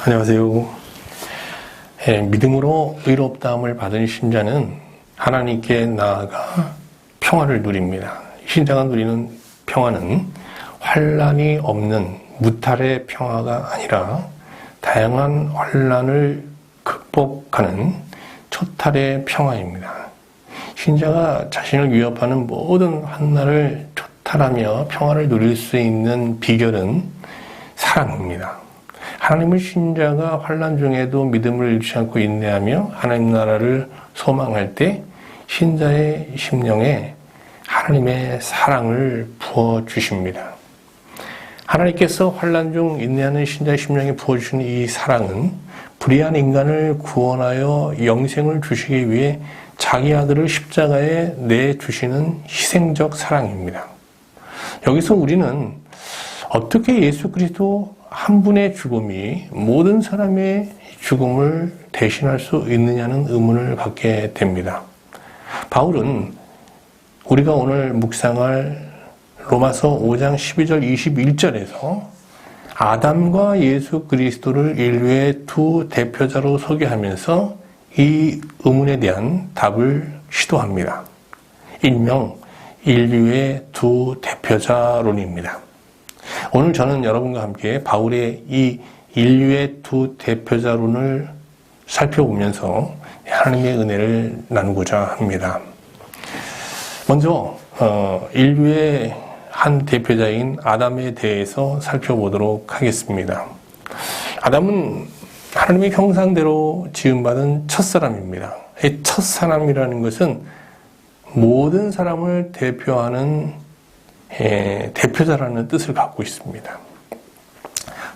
안녕하세요. 믿음으로 의롭다함을 받은 신자는 하나님께 나아가 평화를 누립니다. 신자가 누리는 평화는 환난이 없는 무탈의 평화가 아니라 다양한 환난을 극복하는 초탈의 평화입니다. 신자가 자신을 위협하는 모든 환난을 초탈하며 평화를 누릴 수 있는 비결은 사랑입니다. 하나님의 신자가 환난 중에도 믿음을 잃지 않고 인내하며 하나님 나라를 소망할 때 신자의 심령에 하나님의 사랑을 부어주십니다. 하나님께서 환난 중 인내하는 신자의 심령에 부어주시는 이 사랑은 불의한 인간을 구원하여 영생을 주시기 위해 자기 아들을 십자가에 내주시는 희생적 사랑입니다. 여기서 우리는 어떻게 예수 그리스도 한 분의 죽음이 모든 사람의 죽음을 대신할 수 있느냐는 의문을 갖게 됩니다. 바울은 우리가 오늘 묵상할 로마서 5장 12절 21절에서 아담과 예수 그리스도를 인류의 두 대표자로 소개하면서 이 의문에 대한 답을 시도합니다. 일명 인류의 두 대표자론입니다. 오늘 저는 여러분과 함께 바울의 이 인류의 두 대표자론을 살펴보면서 하나님의 은혜를 나누고자 합니다. 먼저 인류의 한 대표자인 아담에 대해서 살펴보도록 하겠습니다. 아담은 하나님의 형상대로 지음받은 첫사람입니다. 이 첫사람이라는 것은 모든 사람을 대표하는 대표자라는 뜻을 갖고 있습니다.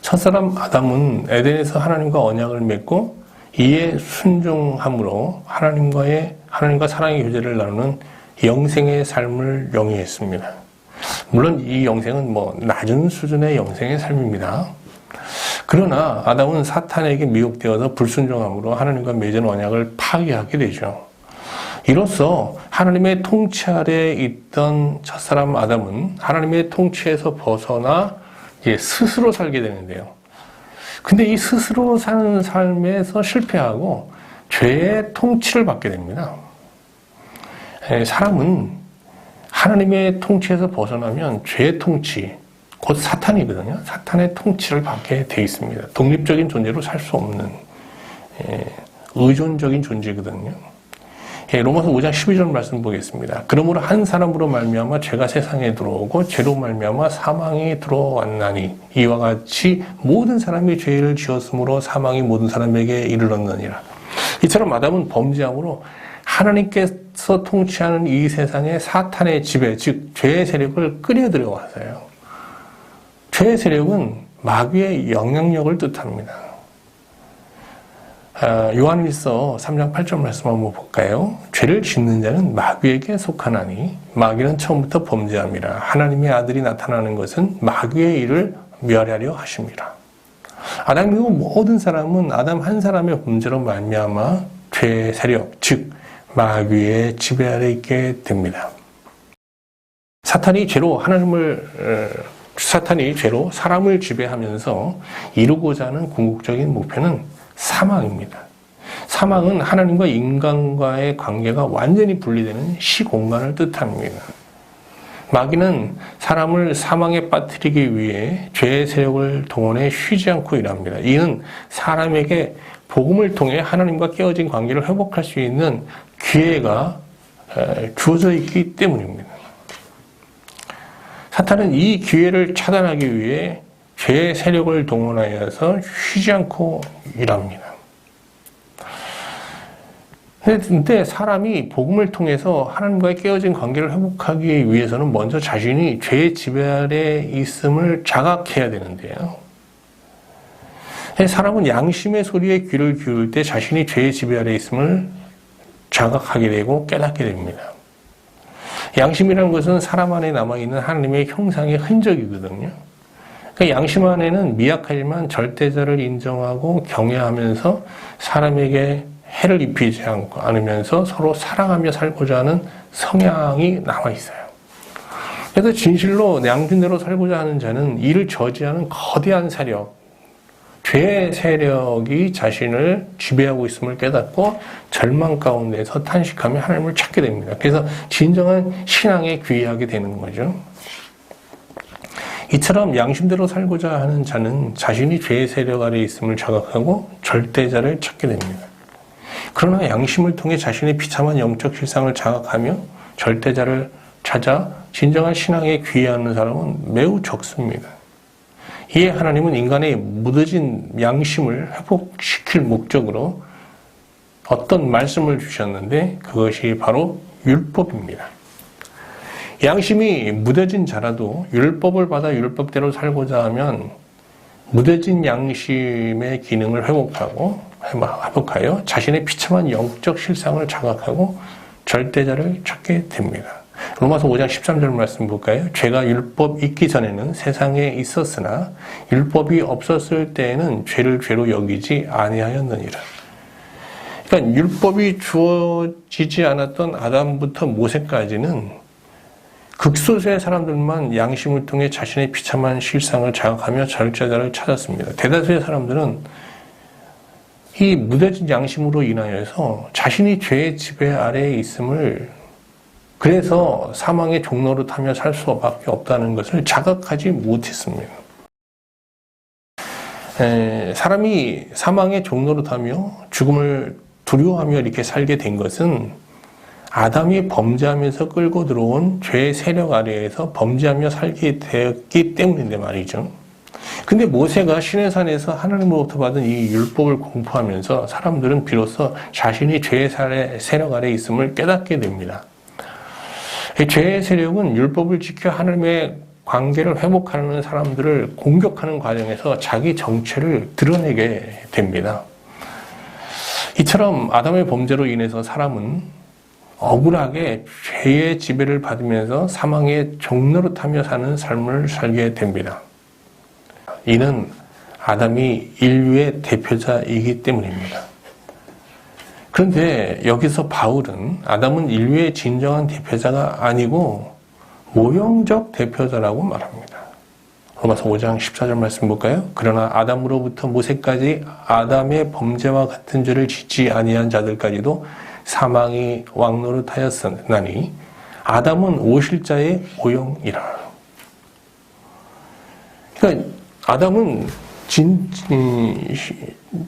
첫사람 아담은 에덴에서 하나님과 언약을 맺고 이에 순종함으로 하나님과 사랑의 교제를 나누는 영생의 삶을 영위했습니다. 물론 이 영생은 낮은 수준의 영생의 삶입니다. 그러나 아담은 사탄에게 미혹되어서 불순종함으로 하나님과 맺은 언약을 파괴하게 되죠. 이로써 하나님의 통치 아래에 있던 첫사람 아담은 하나님의 통치에서 벗어나 스스로 살게 되는데요. 근데 이 스스로 사는 삶에서 실패하고 죄의 통치를 받게 됩니다. 사람은 하나님의 통치에서 벗어나면 죄의 통치, 곧 사탄이거든요. 사탄의 통치를 받게 돼 있습니다. 독립적인 존재로 살 수 없는 의존적인 존재거든요. 로마서 5장 12절 말씀 보겠습니다. 그러므로 한 사람으로 말미암아 죄가 세상에 들어오고 죄로 말미암아 사망이 들어왔나니 이와 같이 모든 사람이 죄를 지었으므로 사망이 모든 사람에게 이르렀느니라. 이처럼 아담은 범죄함으로 하나님께서 통치하는 이 세상에 사탄의 지배, 즉 죄의 세력을 끌어들여왔어요. 죄의 세력은 마귀의 영향력을 뜻합니다. 요한일서 3장 8절 말씀 한번 볼까요? 죄를 짓는 자는 마귀에게 속하나니 마귀는 처음부터 범죄함이라. 하나님의 아들이 나타나는 것은 마귀의 일을 멸하려 하심이라. 아담 이후 모든 사람은 아담 한 사람의 범죄로 말미암아 죄의 세력, 즉 마귀의 지배 아래 있게 됩니다. 사탄이 죄로 사람을 지배하면서 이루고자 하는 궁극적인 목표는 사망입니다. 사망은 하나님과 인간과의 관계가 완전히 분리되는 시공간을 뜻합니다. 마귀는 사람을 사망에 빠뜨리기 위해 죄의 세력을 동원해 쉬지 않고 일합니다. 이는 사람에게 복음을 통해 하나님과 깨어진 관계를 회복할 수 있는 기회가 주어져 있기 때문입니다. 사탄은 이 기회를 차단하기 위해 죄의 세력을 동원하여서 쉬지 않고 일합니다. 그런데 사람이 복음을 통해서 하나님과의 깨어진 관계를 회복하기 위해서는 먼저 자신이 죄의 지배 아래 있음을 자각해야 되는데요. 사람은 양심의 소리에 귀를 기울일 때 자신이 죄의 지배 아래 있음을 자각하게 되고 깨닫게 됩니다. 양심이라는 것은 사람 안에 남아있는 하나님의 형상의 흔적이거든요. 양심 안에는 미약하지만 절대자를 인정하고 경외하면서 사람에게 해를 입히지 않으면서 서로 사랑하며 살고자 하는 성향이 남아 있어요. 그래서 진실로 양심대로 살고자 하는 자는 이를 저지하는 거대한 세력, 죄의 세력이 자신을 지배하고 있음을 깨닫고 절망 가운데서 탄식하며 하나님을 찾게 됩니다. 그래서 진정한 신앙에 귀의하게 되는 거죠. 이처럼 양심대로 살고자 하는 자는 자신이 죄의 세력 아래에 있음을 자각하고 절대자를 찾게 됩니다. 그러나 양심을 통해 자신의 비참한 영적 실상을 자각하며 절대자를 찾아 진정한 신앙에 귀의하는 사람은 매우 적습니다. 이에 하나님은 인간의 무뎌진 양심을 회복시킬 목적으로 어떤 말씀을 주셨는데 그것이 바로 율법입니다. 양심이 무뎌진 자라도 율법을 받아 율법대로 살고자 하면 무뎌진 양심의 기능을 회복하여 자신의 비참한 영적 실상을 자각하고 절대자를 찾게 됩니다. 로마서 5장 13절 말씀 볼까요? 죄가 율법 있기 전에는 세상에 있었으나 율법이 없었을 때에는 죄를 죄로 여기지 아니하였느니라. 그러니까 율법이 주어지지 않았던 아담부터 모세까지는 극소수의 사람들만 양심을 통해 자신의 비참한 실상을 자각하며 절제자를 찾았습니다. 대다수의 사람들은 이 무뎌진 양심으로 인하여서 자신이 죄의 지배 아래에 있음을, 그래서 사망의 종로로 타며 살 수밖에 없다는 것을 자각하지 못했습니다. 사람이 사망의 종로로 타며 죽음을 두려워하며 이렇게 살게 된 것은 아담이 범죄하면서 끌고 들어온 죄의 세력 아래에서 범죄하며 살게 되었기 때문인데 말이죠. 근데 모세가 시내산에서 하나님으로부터 받은 이 율법을 공부하면서 사람들은 비로소 자신이 죄의 세력 아래에 있음을 깨닫게 됩니다. 죄의 세력은 율법을 지켜 하나님의 관계를 회복하는 사람들을 공격하는 과정에서 자기 정체를 드러내게 됩니다. 이처럼 아담의 범죄로 인해서 사람은 억울하게 죄의 지배를 받으면서 사망의 종로로 타며 사는 삶을 살게 됩니다. 이는 아담이 인류의 대표자이기 때문입니다. 그런데 여기서 바울은 아담은 인류의 진정한 대표자가 아니고 모형적 대표자라고 말합니다. 로마서 5장 14절 말씀 볼까요? 그러나 아담으로부터 모세까지 아담의 범죄와 같은 죄를 짓지 아니한 자들까지도 사망이 왕노릇하였으나니 아담은 오실 자의 모형이라. 그러니까 아담은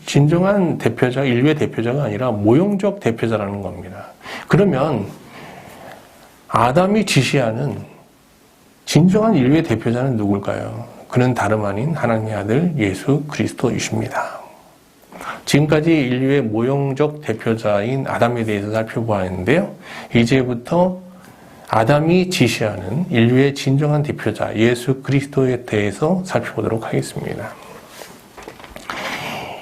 진정한 대표자, 인류의 대표자가 아니라 모형적 대표자라는 겁니다. 그러면 아담이 지시하는 진정한 인류의 대표자는 누굴까요? 그는 다름 아닌 하나님의 아들 예수 그리스도이십니다. 지금까지 인류의 모형적 대표자인 아담에 대해서 살펴보았는데요. 이제부터 아담이 지시하는 인류의 진정한 대표자 예수 그리스도에 대해서 살펴보도록 하겠습니다.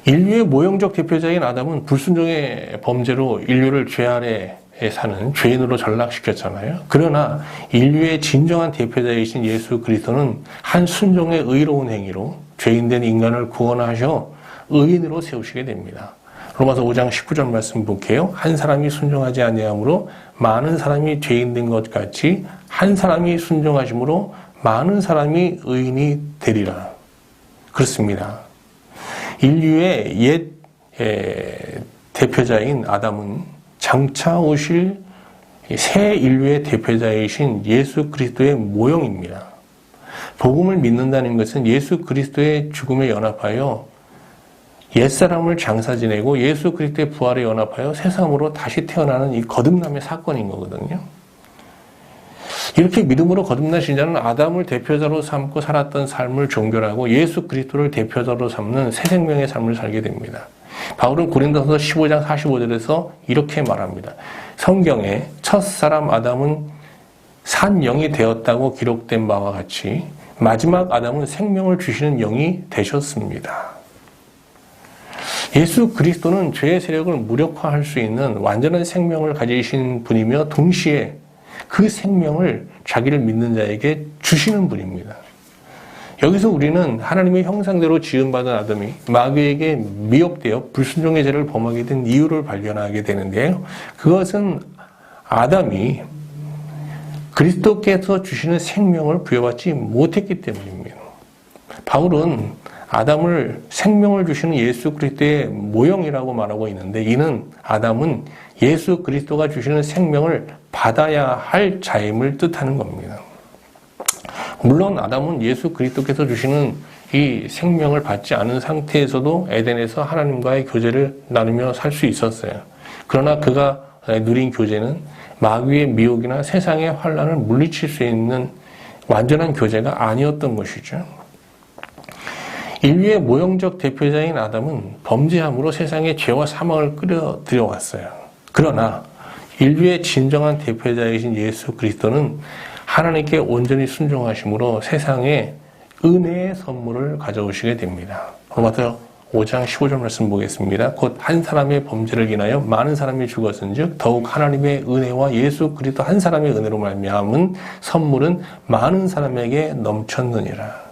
인류의 모형적 대표자인 아담은 불순종의 범죄로 인류를 죄 아래에 사는 죄인으로 전락시켰잖아요. 그러나 인류의 진정한 대표자이신 예수 그리스도는 한 순종의 의로운 행위로 죄인된 인간을 구원하셔 의인으로 세우시게 됩니다. 로마서 5장 19절 말씀 볼게요. 한 사람이 순종하지 아니함으로 많은 사람이 죄인된 것 같이 한 사람이 순종하심으로 많은 사람이 의인이 되리라. 그렇습니다. 인류의 옛 대표자인 아담은 장차 오실 새 인류의 대표자이신 예수 그리스도의 모형입니다. 복음을 믿는다는 것은 예수 그리스도의 죽음에 연합하여 옛사람을 장사 지내고 예수 그리스도의 부활에 연합하여 새사람으로 다시 태어나는 이 거듭남의 사건인 거거든요. 이렇게 믿음으로 거듭난 신자는 아담을 대표자로 삼고 살았던 삶을 종결하고 예수 그리스도를 대표자로 삼는 새 생명의 삶을 살게 됩니다. 바울은 고린도서 15장 45절에서 이렇게 말합니다. 성경에 첫사람 아담은 산 영이 되었다고 기록된 바와 같이 마지막 아담은 생명을 주시는 영이 되셨습니다. 예수 그리스도는 죄의 세력을 무력화할 수 있는 완전한 생명을 가지신 분이며 동시에 그 생명을 자기를 믿는 자에게 주시는 분입니다. 여기서 우리는 하나님의 형상대로 지음받은 아담이 마귀에게 미혹되어 불순종의 죄를 범하게 된 이유를 발견하게 되는데요. 그것은 아담이 그리스도께서 주시는 생명을 부여받지 못했기 때문입니다. 바울은 아담을 생명을 주시는 예수 그리스도의 모형이라고 말하고 있는데, 이는 아담은 예수 그리스도가 주시는 생명을 받아야 할 자임을 뜻하는 겁니다. 물론 아담은 예수 그리스도께서 주시는 이 생명을 받지 않은 상태에서도 에덴에서 하나님과의 교제를 나누며 살 수 있었어요. 그러나 그가 누린 교제는 마귀의 미혹이나 세상의 환란을 물리칠 수 있는 완전한 교제가 아니었던 것이죠. 인류의 모형적 대표자인 아담은 범죄함으로 세상에 죄와 사망을 끌어들여왔어요. 그러나 인류의 진정한 대표자이신 예수 그리스도는 하나님께 온전히 순종하심으로 세상에 은혜의 선물을 가져오시게 됩니다. 로마서 5장 15절 말씀 보겠습니다. 곧 한 사람의 범죄를 인하여 많은 사람이 죽었은즉 더욱 하나님의 은혜와 예수 그리스도 한 사람의 은혜로 말미암은 선물은 많은 사람에게 넘쳤느니라.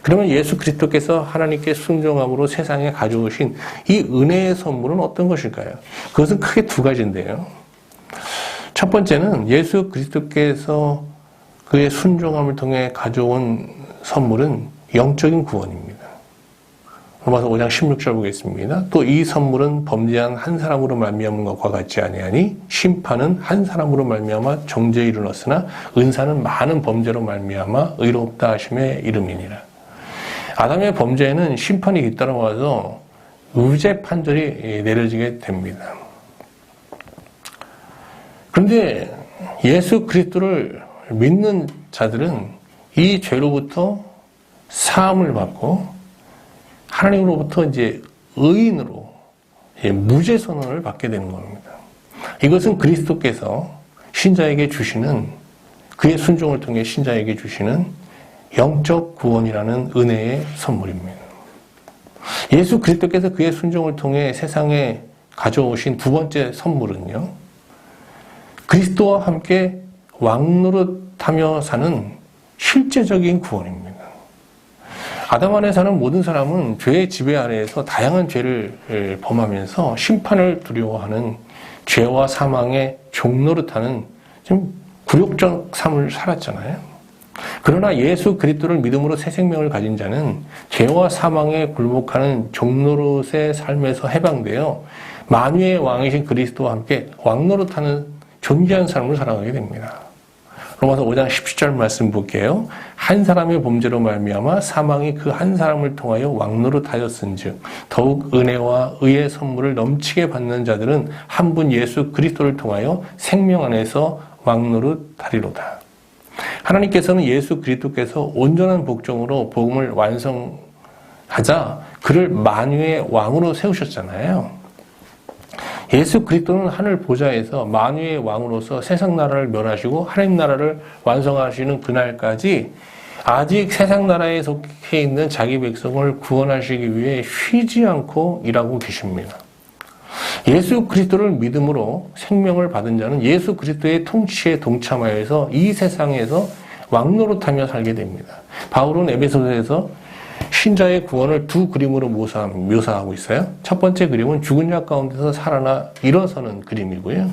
그러면 예수 그리스도께서 하나님께 순종함으로 세상에 가져오신 이 은혜의 선물은 어떤 것일까요? 그것은 크게 두 가지인데요. 첫 번째는 예수 그리스도께서 그의 순종함을 통해 가져온 선물은 영적인 구원입니다. 로마서 5장 16절 보겠습니다. 또 이 선물은 범죄한 한 사람으로 말미암은 것과 같지 아니하니 심판은 한 사람으로 말미암아 정죄에 이르렀으나 은사는 많은 범죄로 말미암아 의롭다 하심에 이름이니라. 아담의 범죄에는 심판이 잇따라와서 유죄 판결이 내려지게 됩니다. 그런데 예수 그리스도를 믿는 자들은 이 죄로부터 사함을 받고 하나님으로부터 이제 의인으로 무죄 선언을 받게 되는 겁니다. 이것은 그리스도께서 신자에게 주시는, 그의 순종을 통해 신자에게 주시는 영적 구원이라는 은혜의 선물입니다. 예수 그리스도께서 그의 순종을 통해 세상에 가져오신 두 번째 선물은요, 그리스도와 함께 왕노릇하며 사는 실제적인 구원입니다. 아담 안에 사는 모든 사람은 죄의 지배 아래에서 다양한 죄를 범하면서 심판을 두려워하는 죄와 사망의 종노릇하는 좀 굴욕적 삶을 살았잖아요. 그러나 예수 그리스도를 믿음으로 새 생명을 가진 자는 죄와 사망에 굴복하는 종노릇의 삶에서 해방되어 만유의 왕이신 그리스도와 함께 왕노릇하는 존귀한 삶을 살아가게 됩니다. 로마서 5장 17절 말씀 볼게요. 한 사람의 범죄로 말미암아 사망이 그 한 사람을 통하여 왕노릇하였은즉 더욱 은혜와 의의 선물을 넘치게 받는 자들은 한 분 예수 그리스도를 통하여 생명 안에서 왕노릇하리로다. 하나님께서는 예수 그리스도께서 온전한 복종으로 복음을 완성하자 그를 만유의 왕으로 세우셨잖아요. 예수 그리스도는 하늘 보좌에서 만유의 왕으로서 세상 나라를 멸하시고 하나님 나라를 완성하시는 그날까지 아직 세상 나라에 속해 있는 자기 백성을 구원하시기 위해 쉬지 않고 일하고 계십니다. 예수 그리스도를 믿음으로 생명을 받은 자는 예수 그리스도의 통치에 동참하여서 이 세상에서 왕노릇하며 살게 됩니다. 바울은 에베소서에서 신자의 구원을 두 그림으로 묘사하고 있어요. 첫 번째 그림은 죽은 자 가운데서 살아나 일어서는 그림이고요.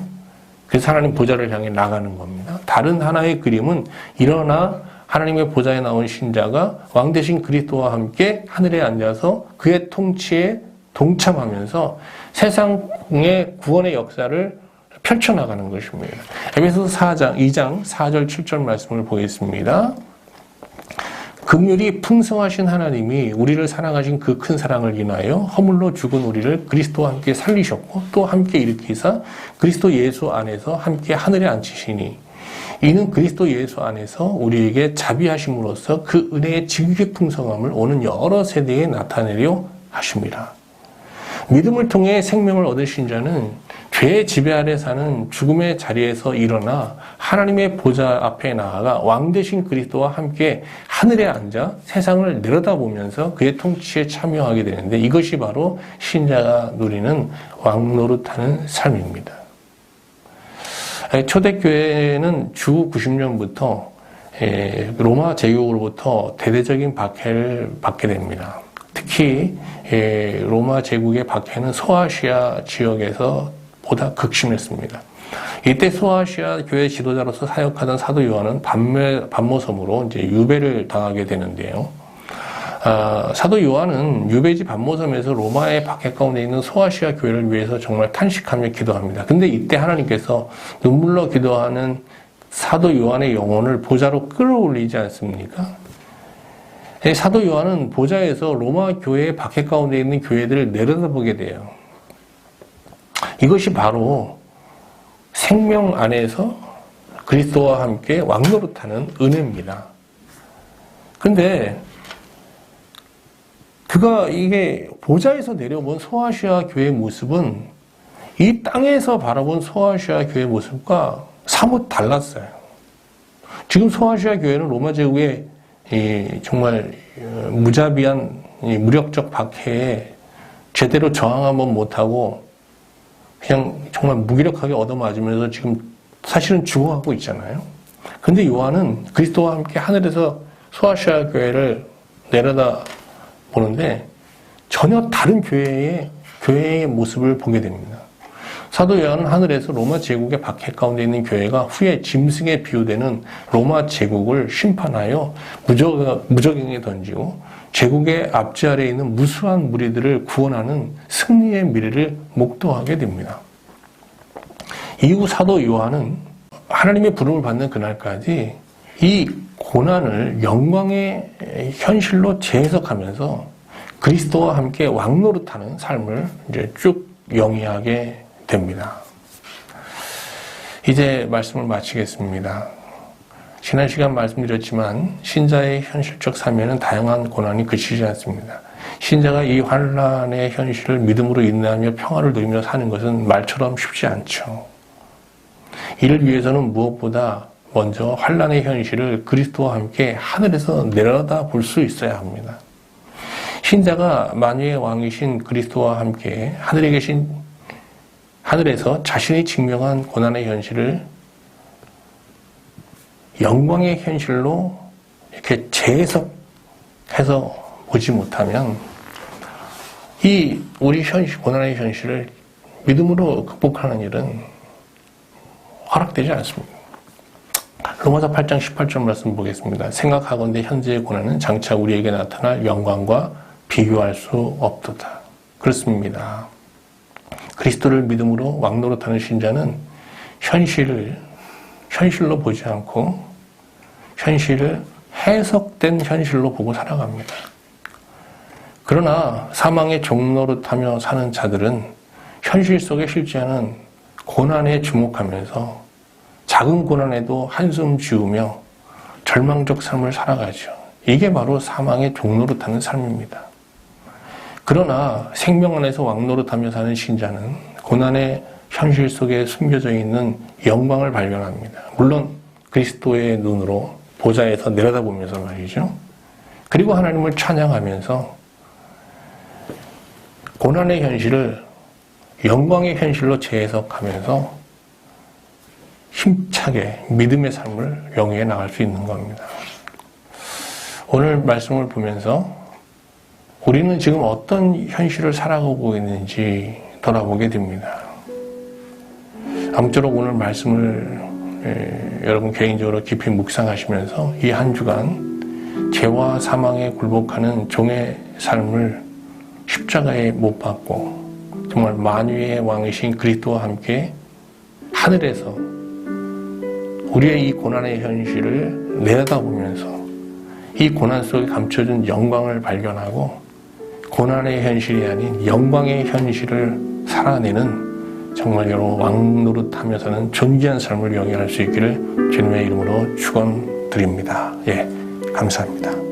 그래서 하나님 보좌를 향해 나가는 겁니다. 다른 하나의 그림은 일어나 하나님의 보좌에 나온 신자가 왕 대신 그리스도와 함께 하늘에 앉아서 그의 통치에 동참하면서 세상의 구원의 역사를 펼쳐나가는 것입니다. 에베소서 2장 4절 7절 말씀을 보겠습니다. 긍휼이 풍성하신 하나님이 우리를 사랑하신 그 큰 사랑을 인하여 허물로 죽은 우리를 그리스도와 함께 살리셨고 또 함께 일으키사 그리스도 예수 안에서 함께 하늘에 앉히시니 이는 그리스도 예수 안에서 우리에게 자비하심으로써 그 은혜의 지극히 풍성함을 오는 여러 세대에 나타내려 하십니다. 믿음을 통해 생명을 얻으신 자는 죄의 지배 아래 사는 죽음의 자리에서 일어나 하나님의 보좌 앞에 나아가 왕 대신 그리스도와 함께 하늘에 앉아 세상을 내려다보면서 그의 통치에 참여하게 되는데 이것이 바로 신자가 누리는 왕노릇하는 삶입니다. 초대교회는 주 90년부터 로마 제국으로부터 대대적인 박해를 받게 됩니다. 특히 로마 제국의 박해는 소아시아 지역에서 보다 극심했습니다. 이때 소아시아 교회 지도자로서 사역하던 사도 요한은 반모섬으로 이제 유배를 당하게 되는데요. 사도 요한은 유배지 반모섬에서 로마의 박해 가운데 있는 소아시아 교회를 위해서 정말 탄식하며 기도합니다. 근데 이때 하나님께서 눈물로 기도하는 사도 요한의 영혼을 보좌로 끌어올리지 않습니까? 사도 요한은 보좌에서 로마 교회의 박해 가운데 있는 교회들을 내려다보게 돼요. 이것이 바로 생명 안에서 그리스도와 함께 왕노릇하는 은혜입니다. 근데 그가 이게 보좌에서 내려본 소아시아 교회의 모습은 이 땅에서 바라본 소아시아 교회의 모습과 사뭇 달랐어요. 지금 소아시아 교회는 로마 제국의 정말 무자비한 무력적 박해에 제대로 저항 한번 못하고 그냥 정말 무기력하게 얻어맞으면서 지금 사실은 죽어가고 있잖아요. 근데 요한은 그리스도와 함께 하늘에서 소아시아 교회를 내려다 보는데 전혀 다른 교회의 모습을 보게 됩니다. 사도 요한은 하늘에서 로마 제국의 박해 가운데 있는 교회가 후에 짐승에 비유되는 로마 제국을 심판하여 무적행에 던지고 제국의 앞지 아래에 있는 무수한 무리들을 구원하는 승리의 미래를 목도하게 됩니다. 이후 사도 요한은 하나님의 부름을 받는 그날까지 이 고난을 영광의 현실로 재해석하면서 그리스도와 함께 왕노릇하는 삶을 이제 쭉 영위하게 됩니다. 이제 말씀을 마치겠습니다. 지난 시간 말씀드렸지만 신자의 현실적 삶에는 다양한 고난이 그치지 않습니다. 신자가 이 환난의 현실을 믿음으로 인내하며 평화를 누리며 사는 것은 말처럼 쉽지 않죠. 이를 위해서는 무엇보다 먼저 환난의 현실을 그리스도와 함께 하늘에서 내려다 볼 수 있어야 합니다. 신자가 만유의 왕이신 그리스도와 함께 하늘에서 자신이 직면한 고난의 현실을 영광의 현실로 이렇게 재해석해서 보지 못하면 우리 고난의 현실을 믿음으로 극복하는 일은 허락되지 않습니다. 로마서 8장 18절 말씀 보겠습니다. 생각하건대 현재의 고난은 장차 우리에게 나타날 영광과 비교할 수 없도다. 그렇습니다. 그리스도를 믿음으로 왕노릇하는 신자는 현실로 보지 않고 현실을 해석된 현실로 보고 살아갑니다. 그러나 사망의 종노릇하며 사는 자들은 현실 속에 실제하는 고난에 주목하면서 작은 고난에도 한숨 지으며 절망적 삶을 살아가죠. 이게 바로 사망의 종노릇하는 삶입니다. 그러나 생명 안에서 왕노릇하며 사는 신자는 고난의 현실 속에 숨겨져 있는 영광을 발견합니다. 물론 그리스도의 눈으로 보좌에서 내려다보면서 말이죠. 그리고 하나님을 찬양하면서 고난의 현실을 영광의 현실로 재해석하면서 힘차게 믿음의 삶을 영위해 나갈 수 있는 겁니다. 오늘 말씀을 보면서 우리는 지금 어떤 현실을 살아가고 있는지 돌아보게 됩니다. 아무쪼록 오늘 말씀을 여러분 개인적으로 깊이 묵상하시면서 이 한 주간 죄와 사망에 굴복하는 종의 삶을 십자가에 못 박고 정말 만유의 왕이신 그리스도와 함께 하늘에서 우리의 이 고난의 현실을 내려다보면서 이 고난 속에 감춰진 영광을 발견하고 고난의 현실이 아닌 영광의 현실을 살아내는 정말 여러분 왕노릇하며 사는 존귀한 삶을 영위할 수 있기를 주님의 이름으로 축원드립니다. 감사합니다.